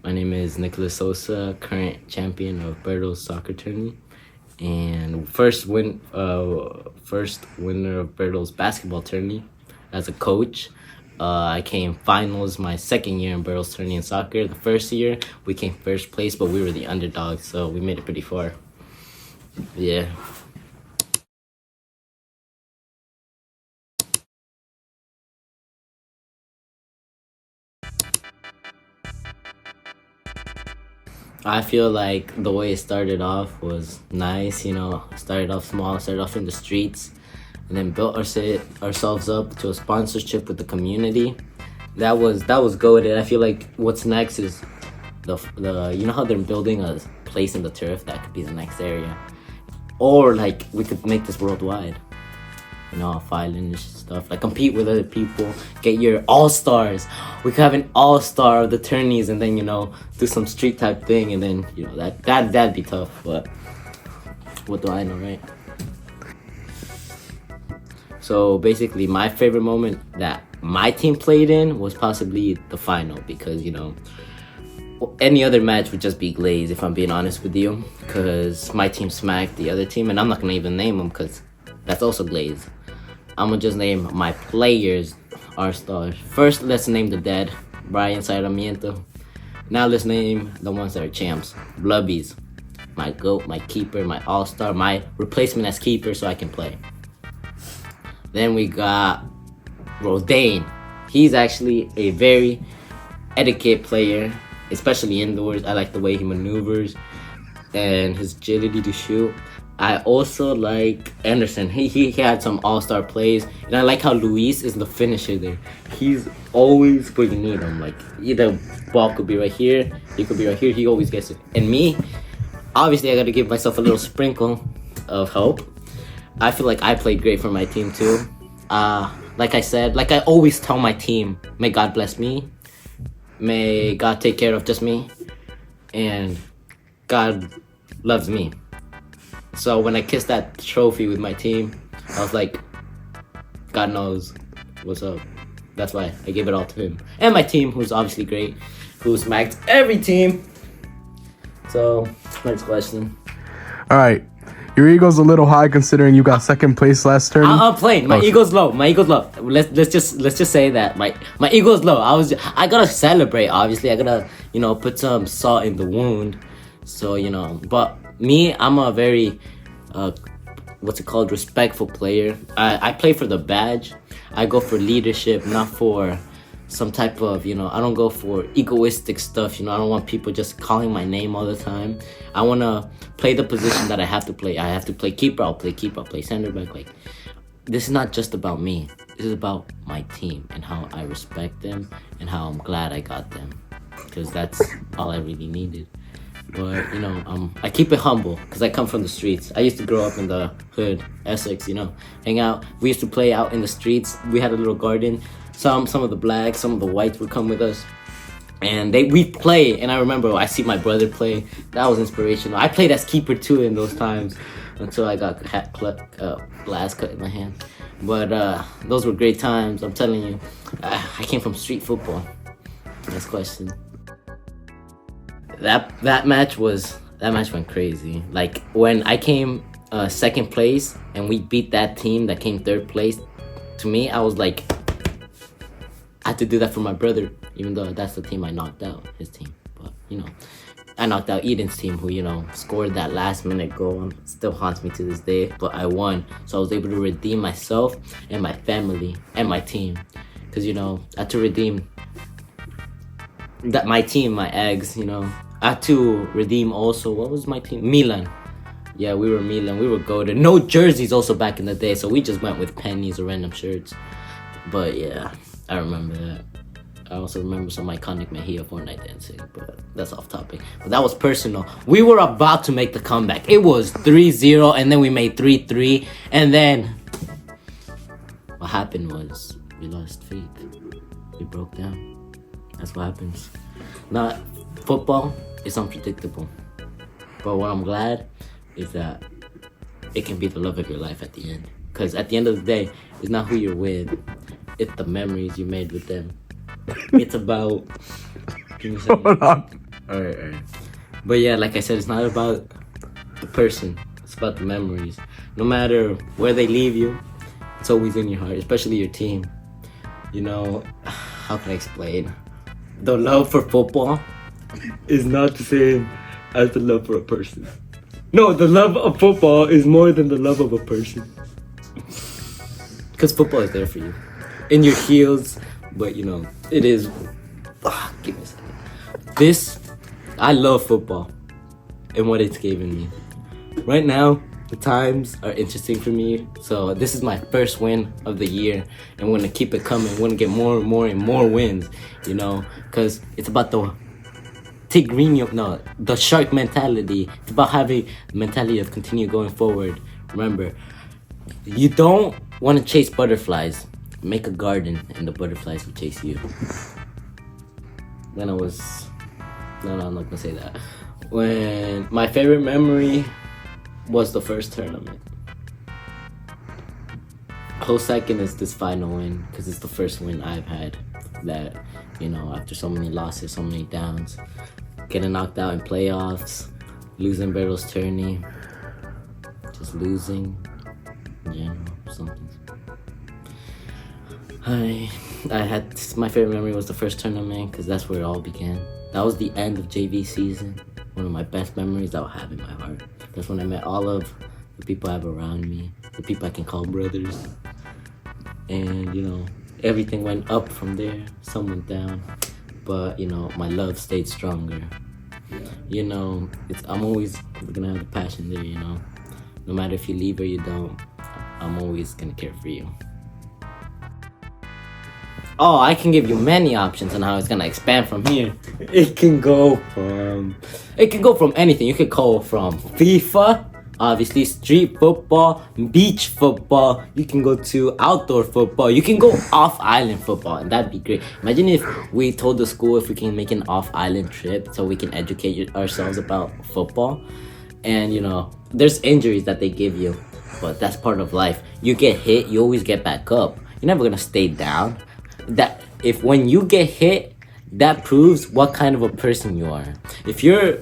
My name is Nicholas Sosa, current champion of Berto's soccer tourney, and first winner of Berto's basketball tourney as a coach. I came finals my second year in Berto's tourney in soccer. The first year we came first place, but we were the underdogs, so we made it pretty far. Yeah. I feel like the way it started off was nice, started off small, started off in the streets, and then built ourselves up to a sponsorship with the community. That was goated. I feel like what's next is the how they're building a place in the turf that could be the next area, or like we could make this worldwide. Filing stuff, like compete with other people, get your all-stars. We could have an all-star of the tourneys and then, do some street type thing, and then, that'd be tough, but what do I know, right? So basically my favorite moment that my team played in was possibly the final, because, any other match would just be glazed, if I'm being honest with you, because my team smacked the other team, and I'm not gonna even name them because that's also glazed. I'm gonna just name my players, our stars. First, let's name the dead, Brian Sarmiento. Now let's name the ones that are champs. Blubbies, my GOAT, my keeper, my all-star, my replacement as keeper so I can play. Then we got Rodane. He's actually a very etiquette player, especially indoors. I like the way he maneuvers and his agility to shoot. I also like Anderson. He had some all-star plays, and I like how Luis is the finisher there. He's always where you need him. Like, either ball could be right here, he could be right here. He always gets it. And me, obviously, I got to give myself a little sprinkle of help. I feel like I played great for my team too. Like I said, like I always tell my team, may God bless me, may God take care of just me, and God loves me. So when I kissed that trophy with my team, I was like, God knows what's up. That's why I gave it all to him. And my team, who's obviously great, who smacked every team. So, next question. All right. Your ego's a little high considering you got second place last turn. I'm playing. My ego's low. My ego's low. Let's just say that my ego's low. I gotta celebrate. Obviously, I gotta put some salt in the wound. So but me, I'm a very respectful player. I play for the badge. I go for leadership, not for some type of, I don't go for egoistic stuff. I don't want people just calling my name all the time. I want to play the position that I have to play. I have to play keeper, I'll play keeper, I'll play center back. Like, this is not just about me. This is about my team and how I respect them and how I'm glad I got them, because that's all I really needed. But, I keep it humble because I come from the streets. I used to grow up in the hood, Essex, hang out. We used to play out in the streets. We had a little garden. Some of the blacks, some of the whites would come with us. And we'd play. And I remember I see my brother play. That was inspirational. I played as keeper too in those times until I got glass cut in my hand. But those were great times. I'm telling you. I came from street football. Next question. That match went crazy. Like, when I came second place and we beat that team that came third place, to me I was like, I had to do that for my brother, even though that's the team I knocked out, his team. But I knocked out Eden's team, who scored that last minute goal and still haunts me to this day. But I won, so I was able to redeem myself and my family and my team, because I had to redeem that my team, my eggs. I had to redeem also, what was my team? Milan. Yeah, we were Milan. We were goated. No jerseys also back in the day, so we just went with pennies or random shirts. But yeah, I remember that. I also remember some iconic Mejia Fortnite dancing, but that's off topic. But that was personal. We were about to make the comeback. It was 3-0, and then we made 3-3, and then what happened was we lost faith. We broke down. That's what happens. Not football. It's unpredictable. But what I'm glad is that it can be the love of your life at the end. Because at the end of the day, it's not who you're with. It's the memories you made with them. It's about... Can you say Hold on. Alright. But yeah, like I said, it's not about the person. It's about the memories. No matter where they leave you, it's always in your heart, especially your team. You know, how can I explain? The love for football is not the same as the love for a person. No, the love of football is more than the love of a person. Because football is there for you. In your heels, but you know, it is. Give me a second. I love football and what it's given me. Right now, the times are interesting for me. So this is my first win of the year, and we're gonna keep it coming. We're gonna get more and more and more wins, you know, because it's about the the shark mentality. It's about having the mentality of continue going forward. Remember, you don't want to chase butterflies. Make a garden, and the butterflies will chase you. Then I was. No, I'm not gonna say that. When my favorite memory was the first tournament. Close second is this final win, because it's the first win I've had that, you know, after so many losses, so many downs, getting knocked out in playoffs, losing Berto's tourney, just losing in general, something. I had my favorite memory was the first tournament, because that's where it all began. That was the end of JV season. One of my best memories I'll have in my heart. That's when I met all of the people I have around me, the people I can call brothers. And, you know, everything went up from there. Some went down. But, you know, my love stayed stronger. Yeah. You know, I'm always gonna have the passion there, you know. No matter if you leave or you don't, I'm always gonna care for you. Oh, I can give you many options on how it's gonna expand from here. It can go from anything. You could go from FIFA, obviously street football, beach football. You can go to outdoor football. You can go off-island football, and that'd be great. Imagine if we told the school if we can make an off-island trip so we can educate ourselves about football. And you know, there's injuries that they give you, but that's part of life. You get hit, you always get back up. You're never gonna stay down. That if when you get hit, that proves what kind of a person you are. If you're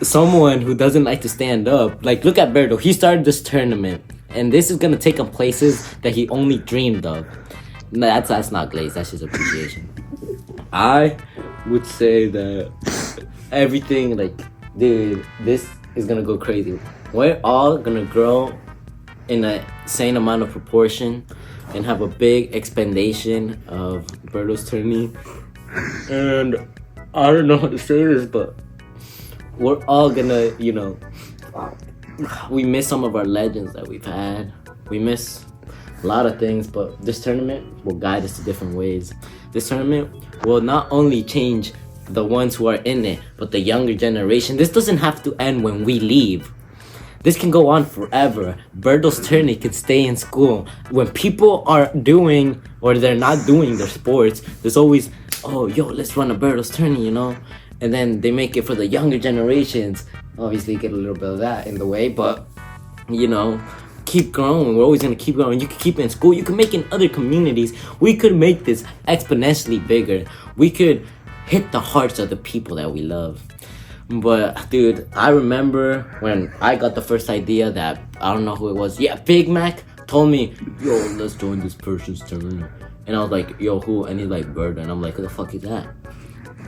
someone who doesn't like to stand up, like look at Berto. He started this tournament, and this is gonna take him places that he only dreamed of. No, that's not glaze. That's just appreciation. I would say that everything, like, dude, this is gonna go crazy. We're all gonna grow in a same amount of proportion and have a big expandation of Berto's tourney. And I don't know how to say this, but we're all gonna, you know, we miss some of our legends that we've had. We miss a lot of things, but this tournament will guide us to different ways. This tournament will not only change the ones who are in it, but the younger generation. This doesn't have to end when we leave. This can go on forever. Berto's tourney can stay in school. When people are doing or they're not doing their sports, there's always, oh, yo, let's run a Berto's tourney, you know? And then they make it for the younger generations. Obviously, get a little bit of that in the way, but, you know, keep growing. We're always going to keep growing. You can keep it in school. You can make it in other communities. We could make this exponentially bigger. We could hit the hearts of the people that we love. But dude, I remember when I got the first idea that, I don't know who it was, yeah, Big Mac told me, yo, let's join this person's tournament. And I was like, yo, who? And he's like, Berto. And I'm like, who the fuck is that?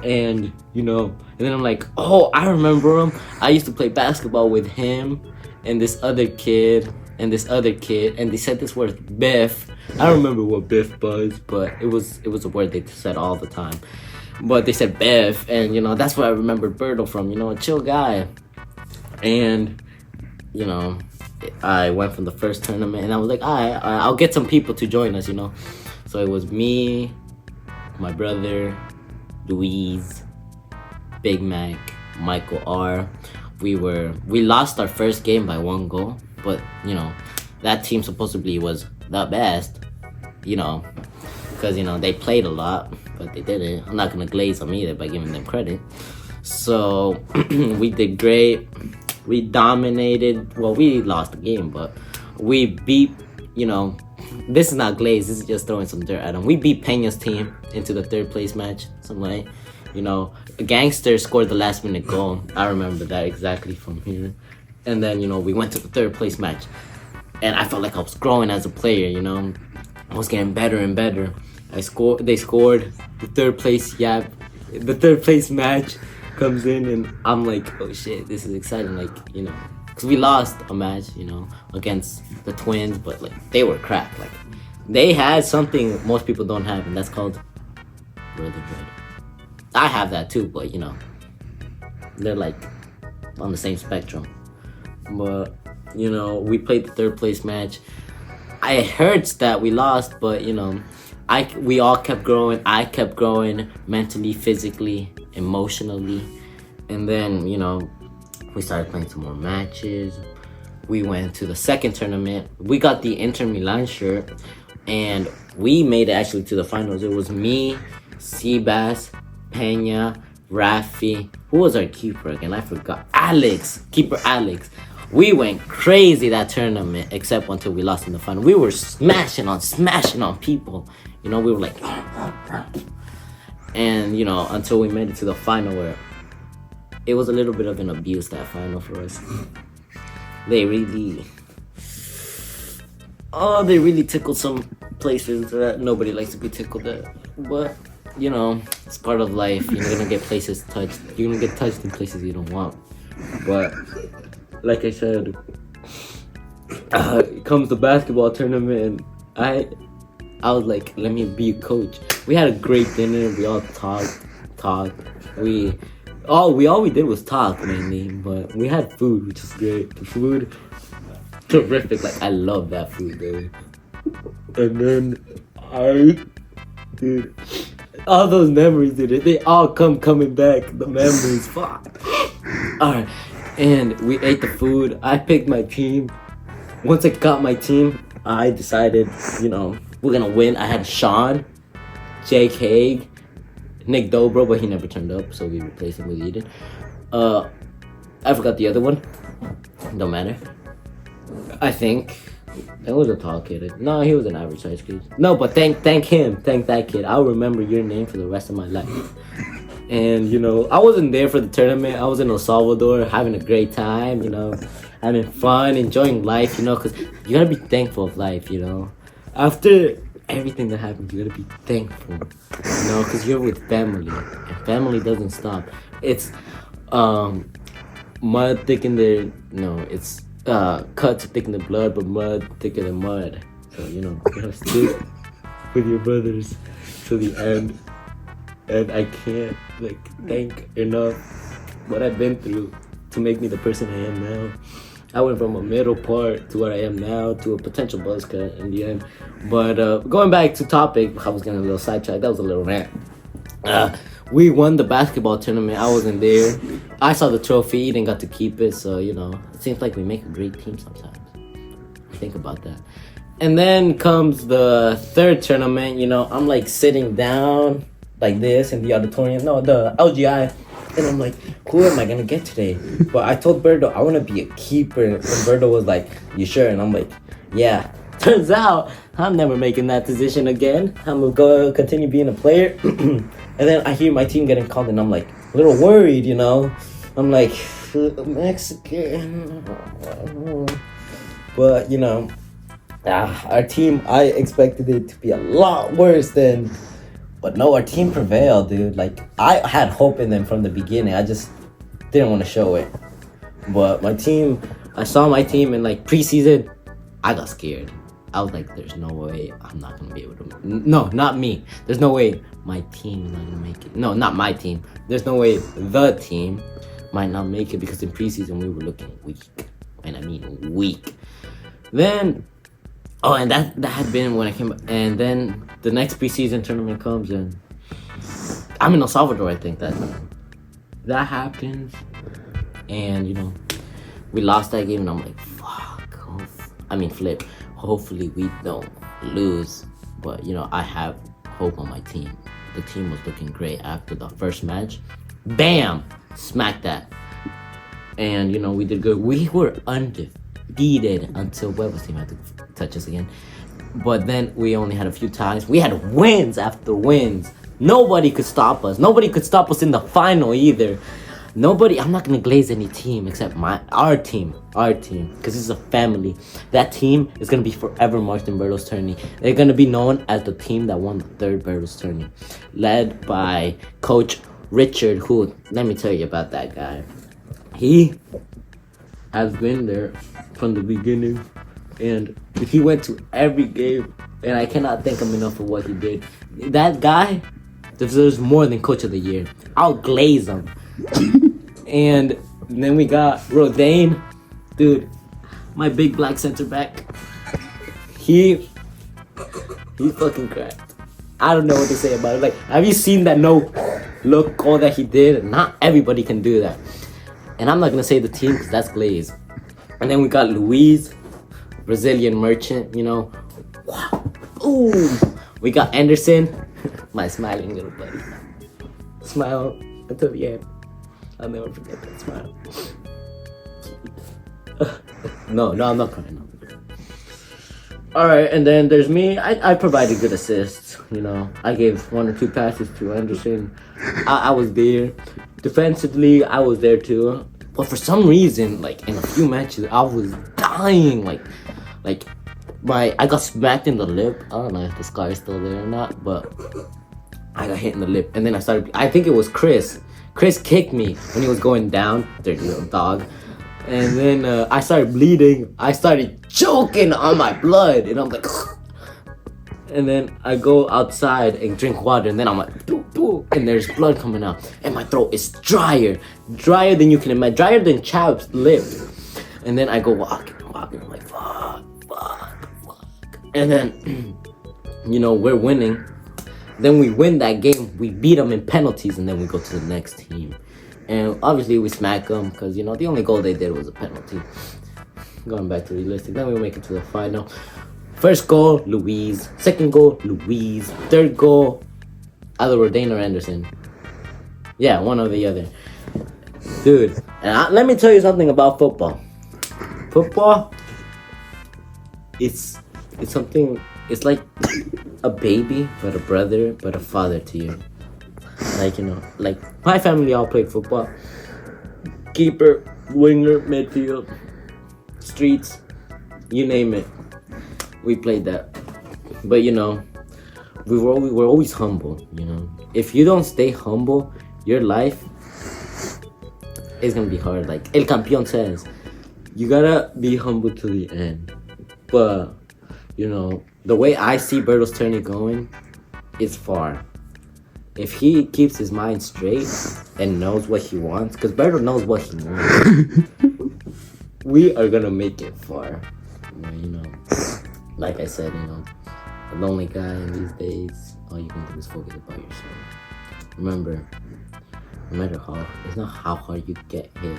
And, you know, and then I'm like, oh, I remember him. I used to play basketball with him and this other kid and this other kid, and they said this word, biff. I don't remember what biff was, but it was a word they said all the time. But they said Bev, and you know, that's where I remembered Berto from, you know, a chill guy. And, you know, I went from the first tournament, and I was like, I'll get some people to join us, you know. So it was me, my brother, Louise, Big Mac, Michael R. We lost our first game by 1 goal, but, you know, that team supposedly was the best, you know, because, you know, they played a lot, but they didn't. I'm not going to glaze them either by giving them credit. So, we did great. We dominated. Well, we lost the game, but we beat, you know, this is not glaze. This is just throwing some dirt at them. We beat Peña's team into the 3rd place match, something like. You know, a gangster scored the last minute goal. I remember that exactly from here. And then, you know, we went to the third place match. And I felt like I was growing as a player, you know. I was getting better and better. They scored the third place, the third place match comes in, and I'm like, oh shit, this is exciting, like, you know, because we lost a match, you know, against the Twins, but like they were crap. Like they had something most people don't have, and that's called brotherhood. I have that too, but you know, they're like on the same spectrum. But you know, we played the third place match. It hurts that we lost, but you know, we all kept growing. I kept growing mentally, physically, emotionally, and then you know, we started playing some more matches. We went to the second tournament. We got the Inter Milan shirt, and we made it actually to the finals. It was me, Seabass, Pena, Rafi. Who was our keeper again? I forgot. Keeper Alex. We went crazy that tournament, except until we lost in the final. We were smashing on people. You know, we were like, and you know, until we made it to the final, where it was a little bit of an abuse, that final for us. They really tickled some places that nobody likes to be tickled at. But you know, it's part of life. You're gonna get places touched. You're gonna get touched in places you don't want. But like I said, it comes the basketball tournament, and I was like, let me be a coach. We had a great dinner. We all talked. All we did was talk mainly, but we had food, which is great. The food, terrific. Like I love that food, dude. And then dude, all those memories, dude, they all coming back. The memories, fuck. All right. And we ate the food. I picked my team. Once I got my team, I decided, you know, we're gonna win. I had Sean, Jake Haig, Nick Dobro, but he never turned up, so we replaced him with Eden. I forgot the other one. Don't matter. I think that was a tall kid. No, he was an average size kid. No, but thank him. Thank that kid. I'll remember your name for the rest of my life. And, you know, I wasn't there for the tournament. I was in El Salvador having a great time, you know, having fun, enjoying life, you know, because you got to be thankful of life, you know. After everything that happened, you got to be thankful, you know, because you're with family. And family doesn't stop. It's mud thick in the, no, it's cuts thick in the blood, but mud thicker than mud. So, you know, you got to stick with your brothers to the end. And I can't thank enough what I've been through to make me the person I am now. I went from a middle part to where I am now to a potential buzz cut in the end. But going back to topic, I was getting a little sidetracked. That was a little rant. We won the basketball tournament. I wasn't there. I saw the trophy. Eden got to keep it. So, you know, it seems like we make a great team sometimes. Think about that. And then comes the third tournament. You know, I'm like sitting down like this in the auditorium, the LGI, and I'm like, who am I gonna get today? But I told Berto I want to be a keeper, and Berto was like, you sure? And I'm like, yeah. Turns out I'm never making that position again. I'm gonna go continue being a player. And then I hear my team getting called, and I'm like a little worried, you know. I'm like, Mexican, but you know, our team, I expected it to be a lot worse than. But no, our team prevailed, dude. Like, I had hope in them from the beginning. I just didn't want to show it. But my team, I saw my team in, like, preseason. I got scared. I was like, there's no way I'm not going to be able to. No, not me. There's no way my team is not going to make it. No, not my team. There's no way the team might not make it because in preseason we were looking weak. And I mean weak. Then, and that had been when I came back. And then the next preseason tournament comes and I'm in El Salvador, I think that happens. And, you know, we lost that game and I'm like, fuck. Flip. Hopefully we don't lose. But, you know, I have hope on my team. The team was looking great after the first match. Bam! Smack that. And, you know, we did good. We were undefeated until Weber's team had to touch us again. But then we only had a few ties. We had wins after wins. Nobody could stop us. Nobody could stop us in the final either. Nobody. I'm not gonna glaze any team except our team, because this is a family. That team is gonna be forever marked in Berto's tourney. They're gonna be known as the team that won the third Berto's tourney, led by Coach Richard. Who, let me tell you about that guy. He has been there from the beginning, and he went to every game. And I cannot thank him enough for what he did. That guy deserves more than Coach of the Year. I'll glaze him. And then we got Rodane, dude, my big black center back. He fucking cracked. I don't know what to say about it. Like, have you seen that no look goal that he did? Not everybody can do that. And I'm not gonna say the team because that's glaze. And then we got Luis, Brazilian merchant, you know. Wow. Ooh. We got Anderson, my smiling little buddy. Smile until the end. I'll never forget that smile. No, I'm not crying. Alright, and then there's me. I provided good assists, you know. I gave 1 or 2 passes to Anderson. I was there. Defensively, I was there too. But for some reason, like in a few matches, I was dying. Like I got smacked in the lip. I don't know if the scar is still there or not, but I got hit in the lip. And then I think it was Chris. Chris kicked me when he was going down, dirty little dog. And then I started bleeding. I started choking on my blood. And I'm like, and then I go outside and drink water. And then I'm like, doo, doo, and there's blood coming out. And my throat is drier than you can imagine, drier than Chav's lip. And then I go walking. I'm like, fuck. And then, you know, we're winning. Then we win that game. We beat them in penalties, and then we go to the next team. And obviously we smack them because, you know, the only goal they did was a penalty. Going back to realistic. Then we make it to the final. First goal, Luis. Second goal, Luis. Third goal, either Rodane or Anderson. Yeah, one or the other. Dude, and let me tell you something about football. Football, it's something, it's like a baby, but a brother, but a father to you. Like, you know, like my family all played football. Keeper, winger, midfield, streets, you name it. We played that. But, you know, we're always humble, you know. If you don't stay humble, your life is gonna be hard. Like El Campeón says, you gotta be humble to the end. But, you know, the way I see Berto's tourney going is far. If he keeps his mind straight and knows what he wants, because Berto knows what he wants, we are gonna make it far. You know, like I said, you know, a lonely guy in these days, all you can do is focus about yourself. Remember, no matter how, it's not how hard you get hit,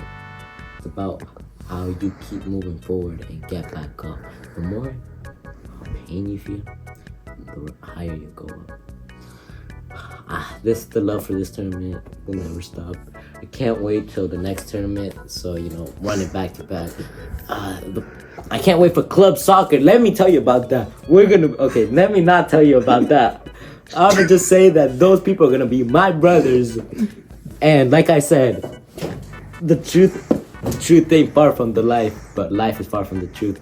it's about how you keep moving forward and get back up. The more pain you feel, the higher you go up. The love for this tournament will never stop. I can't wait till the next tournament, so, you know, run it back to back. I can't wait for club soccer. Let me tell you about that. Okay, let me not tell you about that. I'm gonna just say that those people are gonna be my brothers. And like I said, the truth ain't far from the life, but life is far from the truth.